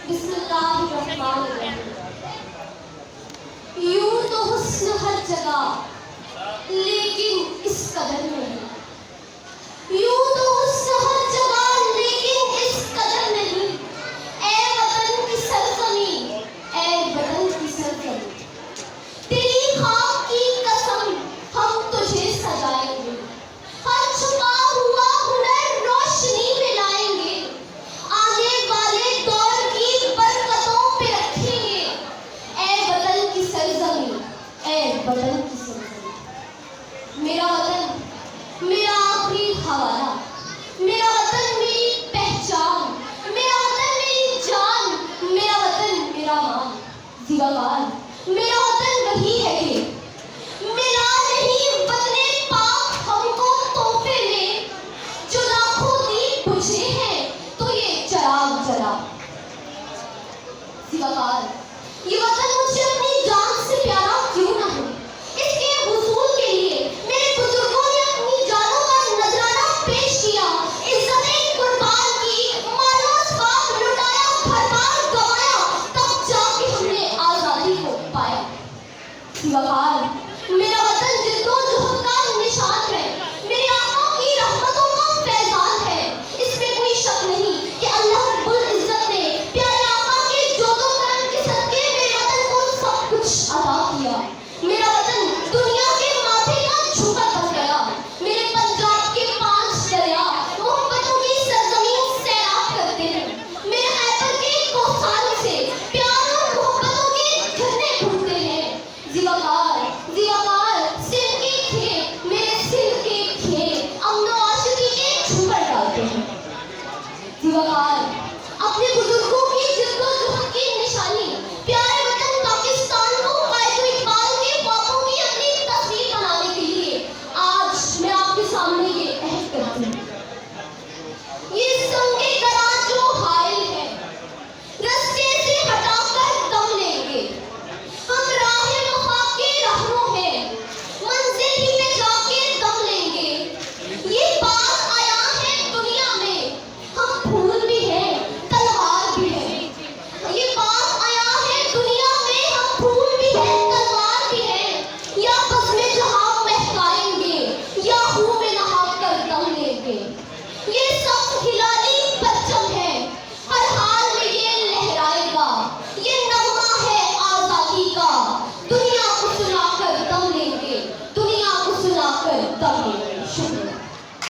बिस्मिल्लाहिर्रहमानिर्रहीम। यूं तो हुस्न हर जगह लेकिन इस कदर नहीं। यूं तो हुस्न हर जगह लेकिन इस कदर नहीं। ए वतन की सरजमीं, ए वतन की सरजमीं, तेरी खाक की कसम हम तुझे सजाएंगे। हर छुपा हुआ हुनर रोशनी में लाएंगे। आने वाले दौर की बरकतों पे रखेंगे। ए वतन की सरजमीं, ए वतन की सरजमीं, मेरा वतन मेरा आखिरी हवाला, मेरा वतन मेरी पहचान, मेरा वतन मेरी जान, मेरा वतन मेरा मान ज़िंदाबाद। मेरा वतन वही है कि मिला नहीं वतने पाक हमको तोहफे में, जो लाखों दीप बुझे हैं तो ये चराग जला ज़िंदाबाद। ये वतन